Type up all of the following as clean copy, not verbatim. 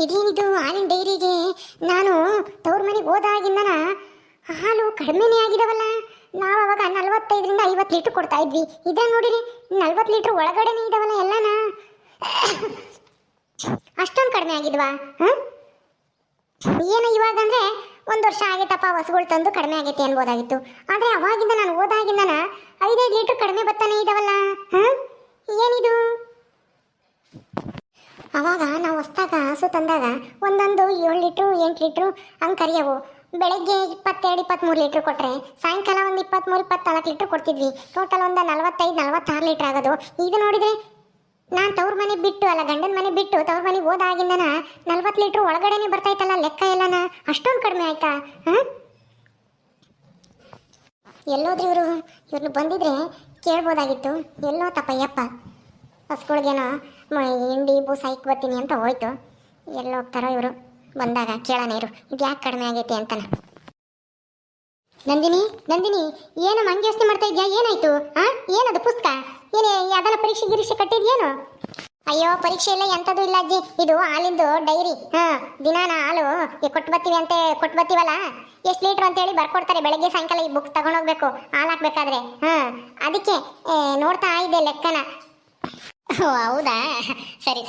ಇದೇನಿದು ಹಾಲಿನ ಡೈರಿಗೆ ನಾನು ತವ್ರ ಮನೆಗೆ ಹೋದಾಗಿಂದನ ಹಾಲು ಕಡಿಮೆನೇ ಆಗಿದಾವಲ್ಲ. ನಾವು ಅವಾಗ 45ರಿಂದ 50 ಲೀಟ್ರ್ ಕೊಡ್ತಾ ಇದ್ವಿ. ಇದೇ ನೋಡಿರಿ 40 ಲೀಟ್ರ್ ಒಳಗಡೆನೇ ಇದಾವಲ್ಲ ಎಲ್ಲನ. ಅಷ್ಟೊಂದು ಕಡಿಮೆ ಆಗಿದ್ವಾ? ಏನು ಇವಾಗ ಅಂದರೆ 1 ವರ್ಷ ಆಗೈತಪ್ಪ ಹಸುಗಳು ತಂದು ಕಡಿಮೆ ಆಗೈತೆ ಅನ್ಬೋದಾಗಿತ್ತು. ಆದರೆ ಅವಾಗಿಂದ ನಾನು ಹೋದಾಗಿಂದನ 5-5 ಲೀಟ್ರ್ ಕಡಿಮೆ ಬರ್ತಾನೆ ಇದಾವಲ್ಲ. ಏನಿದು? ಅವಾಗ ನಾವು ಹೊಸ್ದಾಗ ಹಸು ತಂದಾಗ ಒಂದೊಂದು 7 ಲೀಟ್ರು 8 ಲೀಟ್ರು ಹಂಗೆ ಕರಿಯವು. ಬೆಳಗ್ಗೆ 22-23 ಲೀಟ್ರ್ ಕೊಟ್ಟರೆ ಸಾಯಂಕಾಲ ಒಂದು 23-24 ಲೀಟ್ರ್ ಕೊಡ್ತಿದ್ವಿ. ಟೋಟಲ್ ಒಂದು 45-46 ಲೀಟ್ರ್ ಆಗೋದು. ಇದು ನೋಡಿದರೆ ನಾನು ತವ್ರ ಮನೆ ಬಿಟ್ಟು ಅಲ್ಲ ಗಂಡನ ಮನೆ ಬಿಟ್ಟು ತವ್ರ ಮನೆಗೆ ಹೋದಾಗಿಂದನ 40 ಲೀಟ್ರ್ ಒಳಗಡೆನೆ ಬರ್ತಾಯ್ತಲ್ಲ ಲೆಕ್ಕ ಎಲ್ಲನ. ಅಷ್ಟೊಂದು ಕಡಿಮೆ ಆಯ್ತಾ? ಎಲ್ಲೋದ್ರಿ ಇವ್ರು ಬಂದಿದ್ರೆ ಕೇಳ್ಬೋದಾಗಿತ್ತು. ಎಲ್ಲೋ ತಪ್ಪಯ್ಯಪ್ಪ, ಹಸ್ಗಳಿಗೇನೋ ಹಿಂಡಿ ಬೂಸ ಇಕ್ ಬರ್ತೀನಿ ಅಂತ ಹೋಯ್ತು. ಎಲ್ಲೋ ಹೋಗ್ತಾರೋ ಇವರು, ಬಂದಾಗ ಕೇಳೋಣ ಇರು ಇದು ಯಾಕೆ ಕಡಿಮೆ ಆಗೈತೆ ಅಂತಾನ. ನಂದಿನಿ ಏನು ಹಂಗೆ ಯೋಚನೆ ಮಾಡ್ತಾ ಇದ್ಯಾ? ಏನಾಯ್ತು? ಏನದು ಪುಸ್ತಕ? ಏನೇ ಅದೆಲ್ಲ ಪರೀಕ್ಷೆ ಕಟ್ಟಿದ್ಯೇನು? ಅಯ್ಯೋ ಪರೀಕ್ಷೆ ಇಲ್ಲ ಎಂಥದ್ದು ಇಲ್ಲ ಅಜ್ಜಿ, ಇದು ಹಾಲಿಂದು ಡೈರಿ. ದಿನಾನ ಹಾಲು ಕೊಟ್ಟು ಬರ್ತೀವಲ್ಲ, ಎಷ್ಟು ಲೀಟ್ರ್ ಅಂತೇಳಿ ಬರ್ಕೊಡ್ತಾರೆ. ಬೆಳಗ್ಗೆ ಸಾಯಂಕಾಲ ಈ ಬುಕ್ ತಗೊಂಡೋಗ್ಬೇಕು ಹಾಲು ಹಾಕ್ಬೇಕಾದ್ರೆ. ಅದಕ್ಕೆ ನೋಡ್ತಾ ಇದ್ದೆ ಲೆಕ್ಕನ. ಓ ಹೌದಾ, ಸರಿ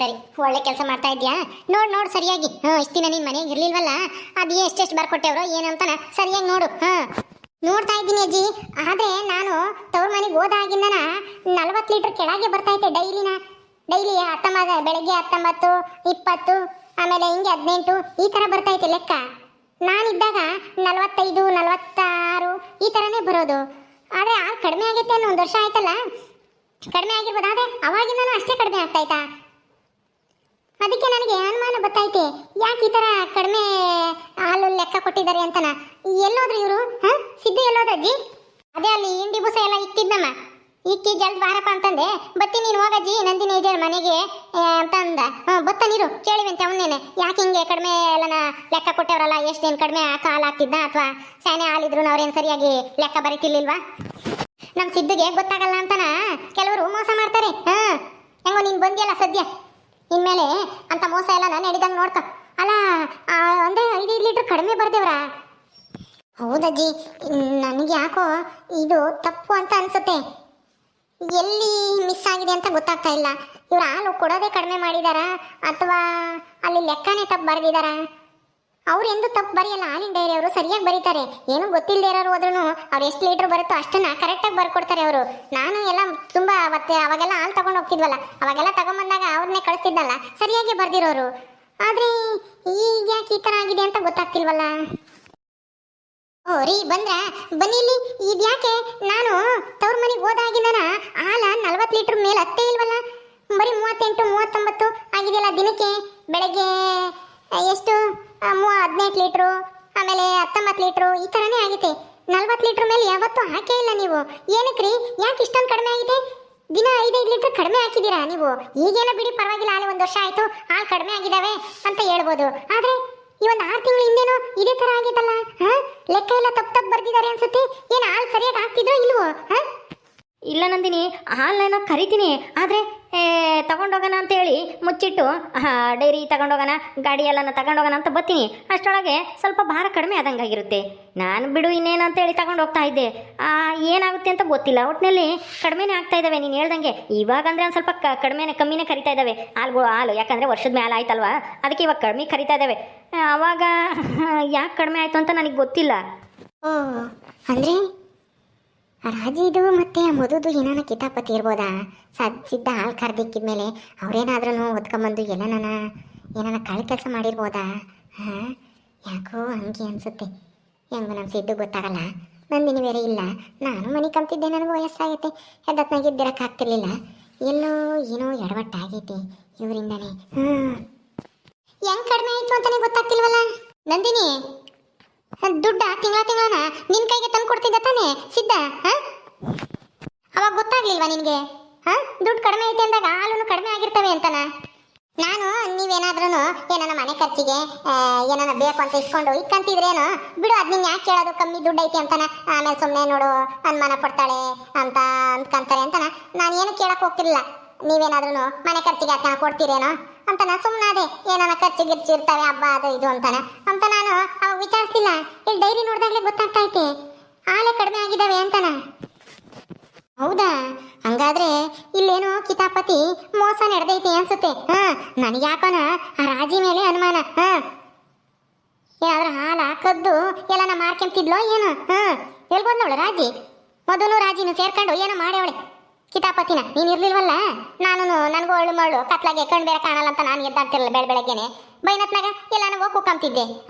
ಒಳ್ಳೆ ಕೆಲಸ ಮಾಡ್ತಾ ಇದ್ಯಾ. ನೋಡು ಸರಿಯಾಗಿ. ಇಷ್ಟು ದಿನ ನೀನು ಮನೆಗೆ ಇರ್ಲಿಲ್ವಲ್ಲ, ಅದು ಎಷ್ಟೆಷ್ಟು ಬರ್ಕೊಟ್ಟೆವ್ರೋ ಏನು ಅಂತಾನ ಸರಿಯಾಗಿ ನೋಡು. ನೋಡ್ತಾ ಇದ್ದೀನಿ ಅಜ್ಜಿ. ಆದರೆ ನಾನು ತವ್ರ ಮನೆಗೆ ಹೋದಾಗಿಂದನ 40 ಲೀಟ್ರ್ ಕೆಳಗೆ ಬರ್ತೈತೆ ಡೈಲಿ 19, ಬೆಳಗ್ಗೆ 19, 20, ಆಮೇಲೆ ಹಿಂಗೆ 18 ಈ ಥರ ಬರ್ತೈತೆ ಲೆಕ್ಕ. ನಾನಿದ್ದಾಗ 45, 46 ಈ ಥರನೇ ಬರೋದು. ಆದರೆ ಕಡಿಮೆ ಆಗೈತೆ ಅನ್ನೋ 1 ವರ್ಷ ಆಯ್ತಲ್ಲ, ಕಡಿಮೆ ಆಗಿರ್ಬೋದು. ಆದರೆ ಅವಾಗಿಂದನೂ ಅಷ್ಟೇ ಕಡಿಮೆ ಆಗ್ತಾಯ್ತಾ? ಅದಕ್ಕೆ ನನಗೆ ಅನುಮಾನ ಬರ್ತೈತೆ, ಯಾಕೆ ಈ ಥರ ಕಡಿಮೆ ಹಾಲು ಲೆಕ್ಕ ಕೊಟ್ಟಿದ್ದಾರೆ ಅಂತನ. ಎಲ್ಲೋದ್ರು ಇವರು? ಸಿದ್ದು ಎಲ್ಲೋದ್ರ ಅಜ್ಜಿ? ಅದೇ ಅಲ್ಲಿ ಹಿಂಡಿ ಬೂಸ ಎಲ್ಲ ಇಕ್ತಿದ್ನಮ್ಮ, ಇಕ್ಕಿ ಜಲ್ದಿ ಬಾರಪ್ಪ ಅಂತಂದೆ. ಬತ್ತಿ ನೀನು ಹೋಗಜ್ಜಿ, ನಂದಿನಿ ಇದೆ ಮನೆಗೆ ಅಂತಂದ. ಬತ್ತ ನೀರು ಕೇಳಿವಂತೆ ಅವನೇನೆ, ಯಾಕೆ ಹಿಂಗೆ ಕಡಿಮೆ ಎಲ್ಲನ ಲೆಕ್ಕ ಕೊಟ್ಟವ್ರಲ್ಲ, ಎಷ್ಟೇನು ಕಡಿಮೆ ಹಾಲು ಹಾಕ್ತಿದ್ದ ಅಥವಾ ಶಾನೆ ಹಾಲಿದ್ರು ಅವ್ರೇನು ಸರಿಯಾಗಿ ಲೆಕ್ಕ ಬರೀತಿರ್ಲಿಲ್ವಾ? ನಮ್ಮ ಸಿದ್ದುಗೆ ಗೊತ್ತಾಗಲ್ಲ ಅಂತನ ಕೆಲವರು ಮೋಸ ಮಾಡ್ತಾರೆ. ಹೆಂಗೋ ನೀನು ಬಂದಿಯಲ್ಲ ಸದ್ಯ, ಇನ್ಮೇಲೆ ಅಂತ ಮೋಸ ಎಲ್ಲ ನಾನು ನಡಿದಂಗೆ ನೋಡ್ಕೊ. ಅಲ್ಲ ಅಂದರೆ 5 ಲೀಟ್ರ್ ಕಡಿಮೆ ಬರ್ದೇವ್ರ? ಹೌದಜ್ಜಿ, ನನಗೆ ಯಾಕೋ ಇದು ತಪ್ಪು ಅಂತ ಅನಿಸುತ್ತೆ. ಎಲ್ಲಿ ಮಿಸ್ ಆಗಿದೆ ಅಂತ ಗೊತ್ತಾಗ್ತಾ ಇಲ್ಲ. ಇವ್ರು ಹಾಲು ಕೊಡೋದೇ ಕಡಿಮೆ ಮಾಡಿದಾರ ಅಥವಾ ಅಲ್ಲಿ ಲೆಕ್ಕನೇ ತಪ್ಪು ಬರೆದಿದ್ದಾರಾ? ಅವ್ರು ಎಂದು ತಪ್ಪು ಬರೆಯಲ್ಲ, ಹಾಲಿನ ಡೈರಿ ಅವರು ಸರಿಯಾಗಿ ಬರೀತಾರೆ. ಏನೂ ಗೊತ್ತಿಲ್ಲದೆ ಇರೋರು ಹೋದ್ರೂ ಅವ್ರು ಎಷ್ಟು ಲೀಟ್ರ್ ಬರುತ್ತೋ ಅಷ್ಟನ್ನು ಕರೆಕ್ಟಾಗಿ ಬರ್ಕೊಡ್ತಾರೆ ಅವರು. ನಾನು ಎಲ್ಲ ತುಂಬ ಅವಾಗೆಲ್ಲ ಹಾಲು ತಗೊಂಡು ಹೋಗ್ತಿದ್ವಲ್ಲ, ಅವಾಗೆಲ್ಲ ತಗೊಂಬಂದಾಗ ಅವ್ರನ್ನೇ ಕಳಿಸ್ತಿದ್ದಲ್ಲ, ಸರಿಯಾಗಿ ಬರ್ದಿರೋರು. ಆದರೆ ಈಗ ಯಾಕೆ ಈ ಥರ ಆಗಿದೆ ಅಂತ ಗೊತ್ತಾಗ್ತಿಲ್ವಲ್ಲ. ಓ ರೀ ಬನ್ನಿ ಇಲ್ಲಿ. ಇದ್ಯಾಕೆ ನಾನು ತವ್ರ ಮನೆಗೆ ಹೋದಾಗಿಂದನ ಹಾಲು 40 ಲೀಟ್ರ್ ಮೇಲೆ ಹತ್ತೇ ಇಲ್ವಲ್ಲ, ಬರೀ 38, 39 ಆಗಿದೆಯಲ್ಲ ದಿನಕ್ಕೆ. ಬೆಳಗ್ಗೆ ಎಷ್ಟು 18 ಲೀಟ್ರು, ಆಮೇಲೆ 19 ಲೀಟ್ರು ಈ ಥರನೇ ಆಗಿದೆ. 40 ಲೀಟ್ರ್ ಮೇಲೆ ಯಾವತ್ತೂ ಹಾಕೇ ಇಲ್ಲ ನೀವು. ಏನಕ್ರಿ, ಯಾಕೆ ಇಷ್ಟೊಂದು ಕಡಿಮೆ ಆಗಿದೆ? ದಿನ 5-5 ಲೀಟ್ರ್ ಕಡಿಮೆ ಹಾಕಿದ್ದೀರಾ ನೀವು. ಈಗೇನೋ ಬಿಡಿ ಪರವಾಗಿಲ್ಲ, ಹಾಲು 1 ವರ್ಷ ಆಯಿತು, ಹಾಲು ಕಡಿಮೆ ಆಗಿದ್ದಾವೆ ಅಂತ ಹೇಳ್ಬೋದು. ಆದರೆ ಈ ಒಂದು 6 ತಿಂಗಳು ಹಿಂದೇನೋ ಇದೇ ಥರ ಆಗಿತ್ತಲ್ಲ. ಲೆಕ್ಕ ಎಲ್ಲ ತಪ್ಪು ಬರ್ದಿದ್ದಾರೆ ಅನ್ಸುತ್ತೆ. ಏನು ಹಾಲು ಸರಿಯಾಗಿ ಹಾಕ್ತಿದ್ರೋ ಇಲ್ವೋ? ಇಲ್ಲ ನಂದಿನಿ, ಹಾಲನ್ನ ಕರಿತೀನಿ, ಆದರೆ ತಗೊಂಡೋಗೋಣ ಅಂತೇಳಿ ಮುಚ್ಚಿಟ್ಟು ಡೈರಿ ತಗೊಂಡೋಗೋಣ, ಗಾಡಿ ಎಲ್ಲನ ತಗೊಂಡೋಗೋಣ ಅಂತ ಬರ್ತೀನಿ. ಅಷ್ಟರೊಳಗೆ ಸ್ವಲ್ಪ ಭಾರ ಕಡಿಮೆ ಆದಂಗಾಗಿರುತ್ತೆ. ನಾನು ಬಿಡು ಇನ್ನೇನು ಅಂತೇಳಿ ತಗೊಂಡು ಹೋಗ್ತಾ ಇದ್ದೆ. ಏನಾಗುತ್ತೆ ಅಂತ ಗೊತ್ತಿಲ್ಲ, ಒಟ್ಟಿನಲ್ಲಿ ಕಡಿಮೆನೇ ಆಗ್ತಾ ಇದ್ದಾವೆ. ನೀನು ಹೇಳ್ದಂಗೆ ಇವಾಗಂದರೆ ಒಂದು ಸ್ವಲ್ಪ ಕಮ್ಮಿನೇ ಕರಿತಾ ಇದ್ದಾವೆ ಹಾಲು, ಯಾಕಂದರೆ ವರ್ಷದ ಮೇಲೆ ಆಯ್ತಲ್ವಾ, ಅದಕ್ಕೆ ಇವಾಗ ಕಡಿಮೆ ಕರಿತಾ ಇದ್ದಾವೆ. ಆವಾಗ ಯಾಕೆ ಕಡಿಮೆ ಆಯಿತು ಅಂತ ನನಗೆ ಗೊತ್ತಿಲ್ಲ. ಓ ಅಂದರೆ ರಾಜಿದು ಮತ್ತು ಮಧುದು ಏನಾನ ಕಿತಾಪತಿ ಇರ್ಬೋದಾ? ಸಿದ್ಧ ಹಾಲು ಕರೆದಿಕ್ಕಿದ್ಮೇಲೆ ಅವ್ರೇನಾದ್ರೂ ಹೊತ್ಕೊಂಬಂದು ಏನಾನ ಕಳೆ ಕೆಲಸ ಮಾಡಿರ್ಬೋದಾ? ಯಾಕೋ ಹಂಗೆ ಅನಿಸುತ್ತೆ. ಹೆಂಗೋ ನಮ್ಮ ಸಿದ್ದು ಗೊತ್ತಾಗಲ್ಲ, ನಂದಿನಿ ಬೇರೆ ಇಲ್ಲ. ನಾನು ಮನೆ ಕಂತಿದ್ದೆ, ನನಗೂ ವಯಸ್ಸಾಗೈತೆ, ಎದ್ದತ್ನಾಗಿದ್ದಿರಕ್ಕಾಗ್ತಿರ್ಲಿಲ್ಲ. ಎಲ್ಲೋ ಏನೋ ಎಡವಟ್ಟಾಗೈತೆ ಇವರಿಂದನೇ. ಹೆಂಗೆ ಕಡಿಮೆ ಆಯಿತು ಅಂತಲೇ ಗೊತ್ತಾಗ್ತಿಲ್ವಲ್ಲ. ನಂದಿನಿ, ದುಡ್ಡ ತಿಂಗಳನ ನಿನ್ನ ಕೈಗೆ ತಂದು ಕೊಡ್ತಿದ್ದ ತಾನೇ ಸಿದ್ಧ? ಅವಾಗ ಗೊತ್ತಾಗ್ಲಿಲ್ವಾ ನಿನಗೆ? ದುಡ್ಡು ಕಡಿಮೆ ಐತೆ ಅಂದಾಗ ಹಾಲು ಕಡಿಮೆ ಆಗಿರ್ತವೆ ಅಂತನ. ನಾನು ನೀವೇನಾದ್ರೂ ಏನಾನ ಮನೆ ಖರ್ಚಿಗೆ ಏನಾನ ಬೇಕು ಅಂತ ಇಕ್ಕಂತಿದ್ರೇನು ಬಿಡು, ಅದು ನೀನು ಯಾಕೆ ಕೇಳೋದು, ಕಮ್ಮಿ ದುಡ್ಡು ಐತೆ ಅಂತಾನ. ಆಮೇಲೆ ಸುಮ್ಮನೆ ನೋಡು ಅನುಮಾನ ಪಡ್ತಾಳೆ ಅಂತ ಅಂದ್ಕೊಂತಾರೆ ಅಂತಾನ ನಾನು ಏನು ಕೇಳಕ್ಕೆ ಹೋಗ್ತಿರ್ಲಿಲ್ಲ. ನೀವೇನಾದ್ರೂ ಮನೆ ಖರ್ಚಿಗೆ ಕೊಡ್ತೀರೇನೋ ಅಂತಾನ ಸುಮ್ಮನಾದೆ. ಏನಾನ ಖರ್ಚು ಗಿರ್ಚು ಇರ್ತಾವೆ ಹಬ್ಬ ಅದು ಇದು ಅಂತಾನ ಅಂತ ನಾನು ಅವಾಗ ವಿಚಾರಿಸಿಲ್ಲ. ಇಲ್ಲಿ ಡೈರಿ ನೋಡಿದಾಗಲೇ ಗೊತ್ತಾಗ್ತಾ ಐತೆ ಹಾಲೇ ಕಡಿಮೆ ಆಗಿದ್ದಾವೆ ಅಂತಾನ. ಹೌದಾ, ಹಂಗಾದ್ರೆ ಇಲ್ಲೇನೋ ಕಿತಾಪತಿ ಮೋಸ ನಡೆದೈತಿ ಅನ್ಸುತ್ತೆ. ನನಗೆ ಯಾಕೋನ ಆ ರಾಜಿ ಮೇಲೆ ಅನುಮಾನ. ಏನಾದ್ರೂ ಹಾಲ ಕದ್ದು ಎಲ್ಲನ ಮಾರ್ಕೊಂತಿದ್ಲೋ ಏನು? ಹೇಳ್ಬೋದು ನೋಡು ರಾಜಿ. ಮೊದಲು ರಾಜಿನು ಸೇರ್ಕೊಂಡು ಏನೋ ಮಾಡ್ಯವಳೆ ಕಿತಾಪತಿನ. ನೀನು ಇರ್ಲಿಲ್ವಲ್ಲ, ನಾನು ನನಗೂ ಒಳ್ಳೆ ಮಗಳು ಕತ್ಲಾಗೆ ಕಣ್ ಬೇರೆ ಕಾಣಲ್ಲ ಅಂತ ನಾನು ಎದ್ದಾಡ್ತಿರಲ್ಲ ಬೆಳಗ್ಗೆನೆ ಬೈನತ್ನಾಗ ಎಲ್ಲಾನ ಹೋಗಿ ಕೂಕಂತಿದ್ದೆ.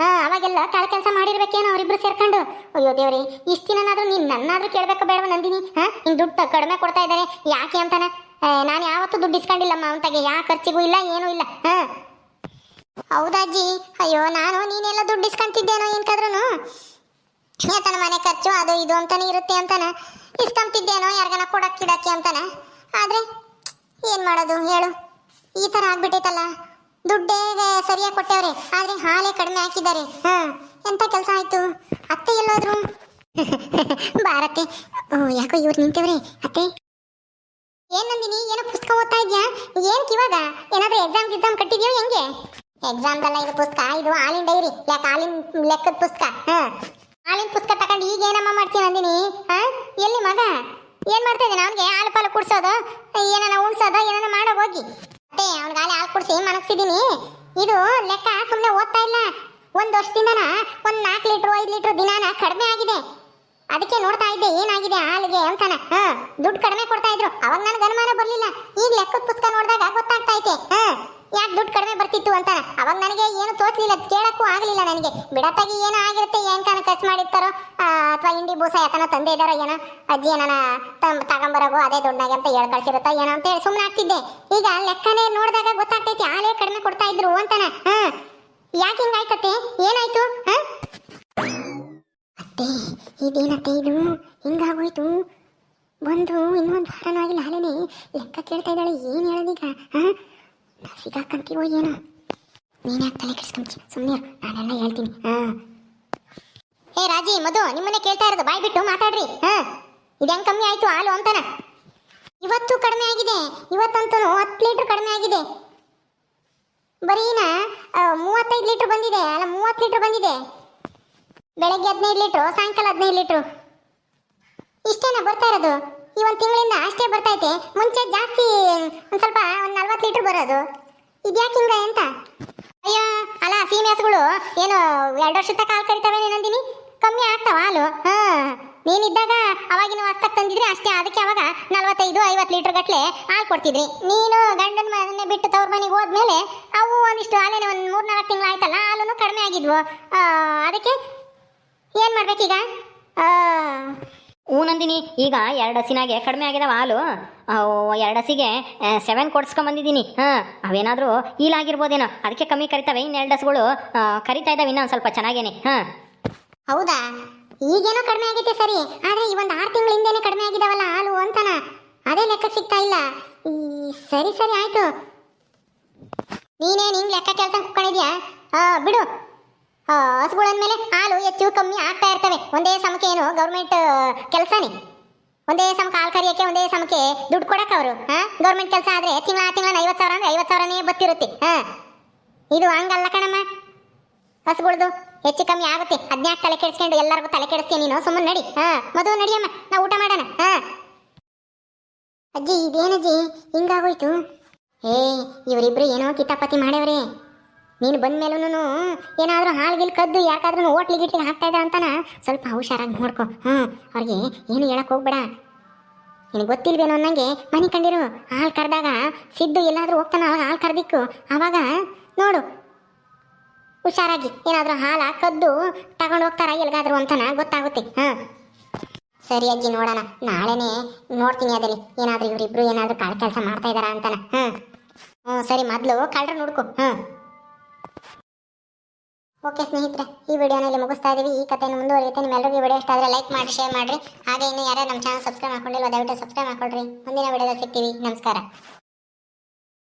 ಅವಾಗೆಲ್ಲ ಕಾಳ ಕೆಲಸ ಮಾಡಿರ್ಬೇಕೇನೋ ಅವರಿಬ್ರು ಸೇರ್ಕೊಂಡು. ಅಯ್ಯೋ ದೇವ್ರಿ, ಇಷ್ಟು ದಿನನಾದ್ರೂ ನೀನು ನನ್ನಾದ್ರೂ ಕೇಳಬೇಕು ಬೇಡವ ನಂದಿನಿ? ಹಿಂಗೆ ದುಡ್ಡು ಕಡಿಮೆ ಕೊಡ್ತಾ ಇದ್ದಾರೆ ಯಾಕೆ ಅಂತಾನೆ. ನಾನು ಯಾವತ್ತೂ ದುಡ್ಡು ಇಸ್ಕೊಂಡಿಲ್ಲಮ್ಮ ಅವನಿಗೆ, ಯಾವ ಖರ್ಚಿಗೂ ಇಲ್ಲ ಏನೂ ಇಲ್ಲ. ಹೌದಾಜ್ಜಿ, ಅಯ್ಯೋ ನಾನು ನೀನೆಲ್ಲ ದುಡ್ಡು ಇಸ್ಕೊಂತಿದ್ದೇನೋ ಏನ್ಕಾದ್ರೂ ಯಾತನ ಮನೆ ಖರ್ಚು ಅದು ಇದು ಅಂತಾನೆ ಇರುತ್ತೆ ಅಂತಾನ ಇಸ್ಕೊಂತಿದ್ದೇನೋ ಯಾರಿಗಾನ ಕೊಡಕ್ಕೆ ಗಿಡಕ್ಕೆ ಅಂತಾನೆ. ಆದ್ರೆ ಏನ್ ಮಾಡೋದು ಹೇಳು, ಈ ತರ ಆಗ್ಬಿಟ್ಟೈತಲ್ಲ. ದುಡ್ಡೇ ಸರಿಯಾಗಿ ಕೊಟ್ಟವ್ರೆ, ಆದ್ರೆ ಹಾಲೇ ಕಡಿಮೆ ಹಾಕಿದ್ದಾರೆ. ಎಂತ ಕೆಲಸ ಆಯ್ತು? ಅತ್ತೆ ಎಲ್ಲೋದ್ರು? ಬಾರತ್ತೆ. ಯಾಕೋ ಇವ್ರು ನಿಂತವ್ರೆ. ಅತ್ತೆ ಏನ್ ನಂದಿನಿ, ಏನೋ ಪುಸ್ತಕ ಓದ್ತಾ ಇದ್ಯಾ? ಏನಕ್ಕೆ ಇವಾಗ? ಏನಾದ್ರೂ ಎಕ್ಸಾಮ್ ಕಟ್ಟಿದ್ಯೋ ಹೆಂಗೆ? ಎಕ್ಸಾಮ್ದಲ್ಲ ಇದು ಪುಸ್ತಕ, ಇದು ಹಾಲಿನ ಡೈರಿ. ಯಾಕೆ ಹಾಲಿನ ಲೆಕ್ಕದ ಪುಸ್ತಕ. ಹಾಲಿನ ಪುಸ್ತಕ ತಗೊಂಡು ಈಗ ಏನಮ್ಮ ಮಾಡ್ತೀನಿ ನಂದಿನಿ? ಎಲ್ಲಿ ಮಗ ಏನ್ ಮಾಡ್ತಾ ಇದ್ದಾನೆ? ಅವ್ನಿಗೆ ಹಾಲು ಪಾಲು ಕುಡ್ಸೋದು, ಏನಾನ ಉಣ್ಸೋದು, ಏನಾನ ಮಾಡೋ ಹೋಗಿ. ಮತ್ತೆ ಅವ್ನಿಗೆ ಹಾಲು ಕುಡ್ಸಿ ಮನಗ್ಸಿದೀನಿ. ಇದು ಲೆಕ್ಕ ಸುಮ್ಮನೆ ಓದ್ತಾ ಇಲ್ಲ. ಒಂದ್ ವರ್ಷದಿಂದನ 4 ಲೀಟ್ರು 5 ಲೀಟ್ರು ದಿನಾನ ಕಡಿಮೆ ಆಗಿದೆ. ಅದಕ್ಕೆ ನೋಡ್ತಾ ಇದ್ದೆ ಏನಾಗಿದೆ ಹಾಲಿಗೆ ಅಂತಾನ. ದುಡ್ಡು ಕಡಿಮೆ ಕೊಡ್ತಾ ಇದ್ರು. ಅವಾಗ ನನಗೆ ಅನುಮಾನ ಬರ್ಲಿಲ್ಲ. ಈಗ ಲೆಕ್ಕದ ಪುಸ್ತಕ ನೋಡಿದಾಗ ಗೊತ್ತಾಗ್ತಾ ಐತೆ ಯಾಕೆ ದುಡ್ಡು ಕಡಿಮೆ ಬರ್ತಿತ್ತು ಅಂತಾನ. ಅವಾಗ ನನಗೆ ಏನು ತೋಚ್ಲಿಲ್ಲ, ಕೇಳಕ್ಕೂ ಆಗ್ಲಿಲ್ಲ ನನಗೆ. ಬಿಡತ್ತಾಗಿ ಏನೋ ಆಗಿರುತ್ತೆ, ಏನ್ ಕಾನ ಖರ್ಚು ಮಾಡಿರ್ತಾರೋ ಅಥವಾ ಇಂಡಿ ಬೂಸ ಯಾಕನ ತಂದೆ ಇದ್ದಾರೋ ಏನೋ, ಅಜ್ಜಿ ಏನಾನ ತಗೊಂಬರೋಗೋ ಅದೇ ದುಡ್ಡಾಗೆ ಅಂತ ಹೇಳಿ ಕಳ್ಸಿರುತ್ತಾ ಏನೋ ಅಂತ ಹೇಳಿ ಸುಮ್ಮನೆ ಆಗ್ತಿದ್ದೆ. ಈಗ ಲೆಕ್ಕನೇ ನೋಡಿದಾಗ ಗೊತ್ತಾಗ್ತೈತಿ ಹಾಲೇ ಕಡಿಮೆ ಕೊಡ್ತಾ ಇದ್ರು ಅಂತಾನ. ಯಾಕೆ ಹಿಂಗಾಯ್ತತ್ತೆ? ಏನಾಯ್ತು? ಅತ್ತೆ ಇದೇನತ್ತೆ ಇದು ಹಿಂಗಾಗೋಯ್ತು? ಬಂದು ಇನ್ನೊಂದು ವಾರನೂ ಆಗಿಲ್ಲ ಹಾಲೇನೆ ಲೆಕ್ಕ ಕೇಳ್ತಾ ಇದ್ದಾಳೆ. ಏನು ಹೇಳೋದೀಗ? ಸಿಗಾಕಂತೀವೋ ಏನೋ? ನೀನು ಯಾಕೆ ತಲೆ ಕೆಡಿಸ್ಕೊಂತೀವಿ? ಸುಮ್ಮನೆ ನಾನೆಲ್ಲ ಹೇಳ್ತೀನಿ. ಹೇ ರಾಜಿ, ಮಧು, ನಿಮ್ಮನ್ನೇ ಕೇಳ್ತಾ ಇರೋದು, ಬಾಯ್ ಬಿಟ್ಟು ಮಾತಾಡ್ರಿ. ಇದು ಹೆಂಗೆ ಕಮ್ಮಿ ಆಯ್ತು ಹಾಲು ಅಂತಾನ? ಇವತ್ತು ಕಡಿಮೆ ಆಗಿದೆ. ಇವತ್ತಂತೂ 10 ಲೀಟ್ರ್ ಕಡಿಮೆ ಆಗಿದೆ. ಬರೀನ 35 ಲೀಟ್ರ್ ಬಂದಿದೆ. ಅಲ್ಲ 30 ಲೀಟ್ರ್ ಬಂದಿದೆ. ಬೆಳಗ್ಗೆ 15 ಲೀಟ್ರು, ಸಾಯಂಕಾಲ 15 ಲೀಟ್ರು. ಇಷ್ಟೇನ ಬರ್ತಾ ಇರೋದು? ಈ ಒಂದು ತಿಂಗಳಿಂದ ಅಷ್ಟೇ ಬರ್ತೈತೆ. ಮುಂಚೆ ಜಾಸ್ತಿ ಒಂದು ಸ್ವಲ್ಪ 40 ಲೀಟ್ರ್ ಬರೋದು. ಇದ್ಯಾಕೆ ಹಿಂಗ ಅಂತ? ಅಯ್ಯೋ ಅಲ್ಲ, ಸೀಮೆ ಹಸುಗಳು ಏನು 2 ವರ್ಷದ ತನಕ ಹಾಲು ಕರಿತಾವೆ ನಂದಿನಿ? ಕಮ್ಮಿ ಆಗ್ತಾವ ಹಾಲು? ನೀನಿದ್ದಾಗ ಅವಾಗಿನ ಹೊಸ್ತಾಗ ತಂದಿದ್ರಿ ಅಷ್ಟೇ. ಅದಕ್ಕೆ ಅವಾಗ 45-50 ಲೀಟ್ರ್ ಗಟ್ಲೆ ಹಾಲು ಕೊಡ್ತಿದ್ರಿ. ನೀನು ಗಂಡನ ಮನೆ ಬಿಟ್ಟು ತವ್ರ ಮನೆಗೆ ಹೋದ್ಮೇಲೆ ಅವು ಒಂದಿಷ್ಟು ಹಾಲೇನೆ ಒಂದು 3-4 ತಿಂಗಳು ಆಯ್ತಲ್ಲ, ಹಾಲು ಕಡಿಮೆ ಆಗಿದ್ವು. ಅದಕ್ಕೆ ಏನು ಮಾಡ್ಬೇಕೀಗ? ನಂದಿನಿ, ಈಗ 2 ಹಸಿನಾಗೆ ಕಡಿಮೆ ಆಗಿದಾವ ಹಾಲು. 2 ಹಸಿಗೆ 7 ಕೊಡ್ಸ್ಕೊಂಬಂದಿದ್ದೀನಿ. ಅವೇನಾದರೂ ಈಲಾಗಿರ್ಬೋದೇನೋ, ಅದಕ್ಕೆ ಕಮ್ಮಿ ಕರಿತಾವೆ. ಇನ್ನು 2 ಹಸುಗಳು ಕರಿತಾ ಇದ್ದಾವೆ ಇನ್ನೊಂದು ಸ್ವಲ್ಪ ಚೆನ್ನಾಗೇನೆ. ಹೌದಾ? ಈಗೇನೋ ಕಡಿಮೆ ಆಗೈತೆ ಸರಿ, ಆದರೆ ಈ ಒಂದು 6 ತಿಂಗಳಿಂದೇನೆ ಕಡಿಮೆ ಆಗಿದಾವಲ್ಲ ಹಾಲು ಅಂತಾನ. ಅದೇ ಲೆಕ್ಕ ಸಿಗ್ತಾ ಇಲ್ಲ. ಸರಿ ಸರಿ ಆಯ್ತು. ನೀನೇನು ಹಿಂಗೆ ಲೆಕ್ಕ ಕೆಲಸ ಕುತ್ಕೊಂಡಿದ್ಯಾ? ಬಿಡು. ಹಸುಗಳಂದ್ಮೇಲೆ ಹಾಲು ಹೆಚ್ಚು ಕಮ್ಮಿ ಆಗ್ತಾ ಇರ್ತವೆ. ಒಂದೇ ಸಮಕ್ಕೆ ಏನು ಗೌರ್ಮೆಂಟ್ ಕೆಲಸನೇ. ಒಂದೇ ಸಮಕ್ಕೆ ಹಾಲು ಕರಿಯೋಕ್ಕೆ ಒಂದೇ ಸಮಕ್ಕೆ ದುಡ್ಡು ಕೊಡಕ್ಕೆ ಅವರು. ಗೌರ್ಮೆಂಟ್ ಕೆಲಸ ಆದರೆ ತಿಂಗಳ 50,000 ಅಂದರೆ 50,000ನೇ ಬತ್ತಿರುತ್ತೆ. ಇದು ಹಂಗಲ್ಲ ಕಣಮ್ಮ. ಹಸುಗಳ್ದು ಹೆಚ್ಚು ಕಮ್ಮಿ ಆಗುತ್ತೆ. ಅದ್ನ್ಯಾಕೆ ತಲೆ ಕೆಡಿಸ್ಕೊಂಡು ಎಲ್ಲರಿಗೂ ತಲೆ ಕೆಡಿಸ್ತೀಯ ನೀನು? ಸುಮ್ಮನೆ ನಡಿ. ಮದುವೆ ನಡಿಯಮ್ಮ, ನಾವು ಊಟ ಮಾಡೋಣ. ಅಜ್ಜಿ ಇದೇನಜ್ಜಿ ಹಿಂಗಾಗೋಯ್ತು? ಇವರಿಬ್ರು ಏನೋ ಕಿತಾಪತಿ ಮಾಡ್ಯವ್ರೆ. ನೀನು ಬಂದ ಮೇಲೂ ಏನಾದರೂ ಹಾಲ್ಗಿಲ್ ಕದ್ದು ಯಾಕಾದ್ರೂ ಹೋಟ್ಲಿಗೆ ಗಿಟ್ಲಿಗೆ ಹಾಕ್ತಾ ಇದ್ದ ಅಂತಾನ ಸ್ವಲ್ಪ ಹುಷಾರಾಗಿ ನೋಡ್ಕೊ. ಅವ್ರಿಗೆ ಏನು ಹೇಳಕ್ ಹೋಗ್ಬೇಡ. ನಿನಗೆ ಗೊತ್ತಿಲ್ವೇನೋ ಅನ್ನಂಗೆ ಮನೆ ಕಂಡಿರು. ಹಾಲು ಕರೆದಾಗ ಸಿದ್ದು ಎಲ್ಲಾದರೂ ಹೋಗ್ತಾನ, ಅವಾಗ ಹಾಲು ಕರೆದಿಕ್ಕು. ಆವಾಗ ನೋಡು ಹುಷಾರಾಗಿ ಏನಾದರೂ ಹಾಲು ಕದ್ದು ತಗೊಂಡು ಹೋಗ್ತಾರ ಎಲ್ಗಾದ್ರು ಅಂತಾನ ಗೊತ್ತಾಗುತ್ತೆ. ಸರಿ ಅಜ್ಜಿ, ನೋಡೋಣ. ನಾಳೆನೇ ನೋಡ್ತೀನಿ ಅದಲ್ಲಿ ಏನಾದರೂ ಇವರಿಬ್ರು ಏನಾದರೂ ಕಾಳು ಕೆಲಸ ಮಾಡ್ತಾ ಇದ್ದಾರಾ ಅಂತಾನ. ಸರಿ, ಮೊದಲು ಕಳ್ರ ನೋಡ್ಕೊ. ಓಕೆ ಸ್ನೇಹಿತರೆ, ಈ ವಿಡಿಯೋನಲ್ಲಿ ಮುಗಿಸ್ತಾ ಇದ್ದೀವಿ. ಈ ಕಥೆಯನ್ನು ಮುಂದುವರಿಯುತ್ತೆ. ನಿಮ್ಮೆಲ್ಲರಿಗೂ ವಿಡಿಯೋ ಇಷ್ಟ ಆದರೆ ಲೈಕ್ ಮಾಡಿ, ಶೇರ್ ಮಾಡಿರಿ. ಹಾಗೆ ಇನ್ನು ಯಾರು ನಮ್ಮ ಚಾನಲ್ ಸಬ್ಸ್ಕ್ರೈಬ್ ಮಾಡ್ಕೊಂಡಿಲ್ಲ ದಯವಿಟ್ಟು ಸಬ್ಸ್ಕ್ರೈಬ್ ಮಾಡ್ಕೊಳ್ರಿ. ಮುಂದಿನ ವಿಡಿಯೋದಲ್ಲಿ ಸಿಗ್ತೀವಿ. ನಮಸ್ಕಾರ.